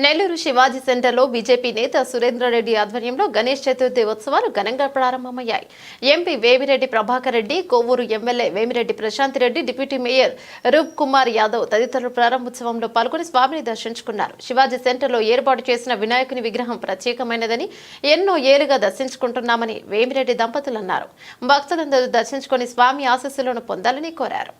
నెల్లూరు శివాజీ సెంటర్లో బీజేపీ నేత సురేంద్రరెడ్డి ఆధ్వర్యంలో గణేష్ చతుర్థి ఉత్సవాలు ఘనంగా ప్రారంభమయ్యాయి. MP Vemireddy Prabhakar Reddy, Kovvur MLA Vemireddy Prashanth Reddy, deputy mayor Roop Kumar Yadav తదితరులు ప్రారంభోత్సవంలో పాల్గొని స్వామిని దర్శించుకున్నారు. శివాజీ సెంటర్లో ఏర్పాటు చేసిన వినాయకుని విగ్రహం ప్రత్యేకమైనదని, ఎన్నో ఏళ్లుగా దర్శించుకుంటున్నామని వేమిరెడ్డి దంపతులు అన్నారు. భక్తులందరూ దర్శించుకుని స్వామి ఆశీస్సులను పొందాలని కోరారు.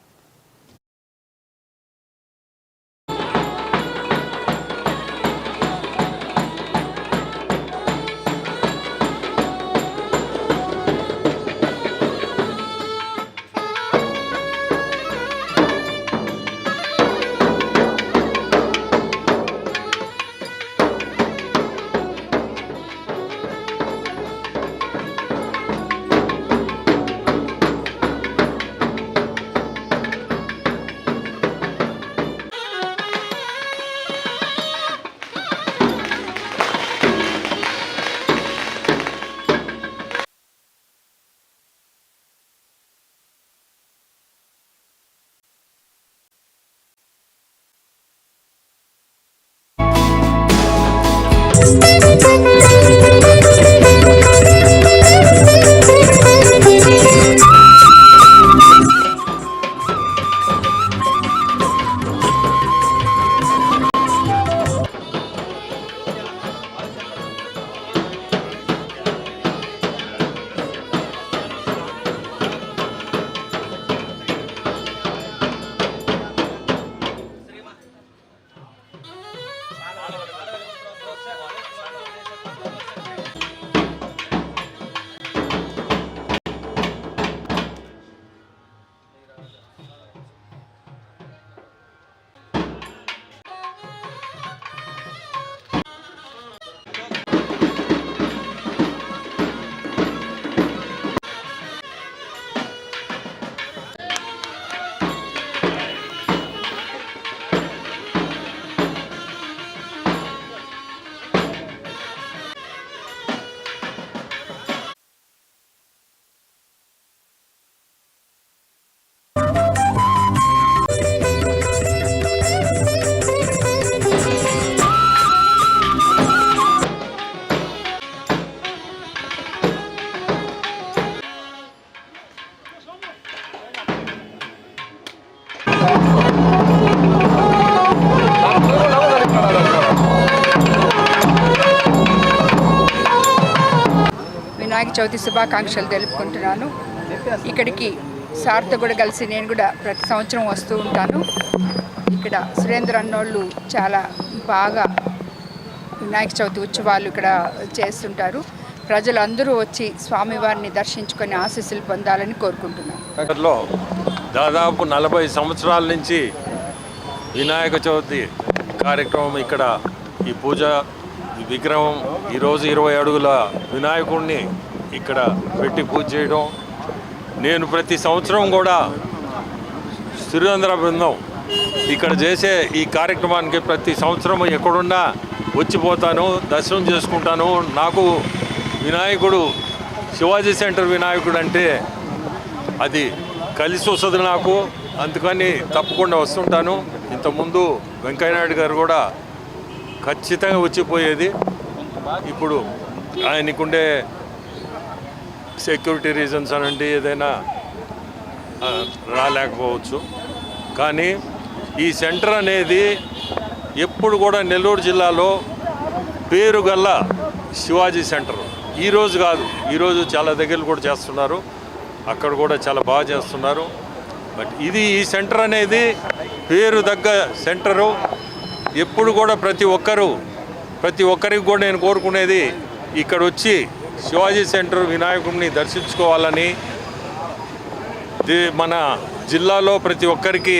వినాయక చవితి శుభాకాంక్షలు తెలుపుకుంటున్నాను. ఇక్కడికి సార్తో కూడా కలిసి నేను కూడా ప్రతి సంవత్సరం వస్తూ ఉంటాను. ఇక్కడ సురేంద్ర అన్నోళ్ళు చాలా బాగా వినాయక చవితి ఉత్సవాలు ఇక్కడ చేస్తుంటారు. ప్రజలందరూ వచ్చి స్వామివారిని దర్శించుకొని ఆశీస్సులు పొందాలని కోరుకుంటున్నాను. దాదాపు 40 సంవత్సరాల నుంచి వినాయక చవితి కార్యక్రమం ఇక్కడ ఈ పూజ విగ్రహం ఈరోజు 20 అడుగుల వినాయకుడిని ఇక్కడ పెట్టి పూజ చేయడం. నేను ప్రతి సంవత్సరం కూడా సురేంద్ర బృందం ఇక్కడ చేసే ఈ కార్యక్రమానికి ప్రతి సంవత్సరం ఎక్కడున్నా వచ్చిపోతాను, దర్శనం చేసుకుంటాను. నాకు వినాయకుడు శివాజీ సెంటర్ వినాయకుడు అంటే అది కలిసి వస్తుంది నాకు, అందుకని తప్పకుండా వస్తుంటాను. ఇంతకుముందు వెంకయ్యనాయుడు గారు కూడా ఖచ్చితంగా వచ్చిపోయేది. ఇప్పుడు ఆయనకుండే సెక్యూరిటీ రీజన్స్ అనండి ఏదైనా రాలేకపోవచ్చు. కానీ ఈ సెంటర్ అనేది ఎప్పుడు కూడా నెల్లూరు జిల్లాలో పేరుగల్ల శివాజీ సెంటర్. ఈరోజు కాదు, ఈరోజు చాలా దగ్గరలు కూడా చేస్తున్నారు, అక్కడ కూడా చాలా బాగా చేస్తున్నారు. బట్ ఇది ఈ సెంటర్ అనేది పేరు దగ్గ సెంటరు. ఎప్పుడు కూడా ప్రతి ఒక్కరికి కూడా నేను కోరుకునేది ఇక్కడ వచ్చి శివాజీ సెంటర్ వినాయకుడిని దర్శించుకోవాలని. మన జిల్లాలో ప్రతి ఒక్కరికి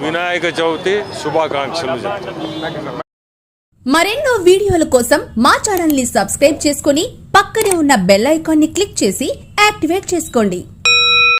వినాయక చవితి శుభాకాంక్షలు చెప్తాను. మరెన్నో వీడియోల కోసం మా ఛానల్ ని సబ్స్క్రైబ్ చేసుకుని పక్కనే ఉన్న బెల్ ఐకాన్ ని క్లిక్ చేసి యాక్టివేట్ చేసుకోండి.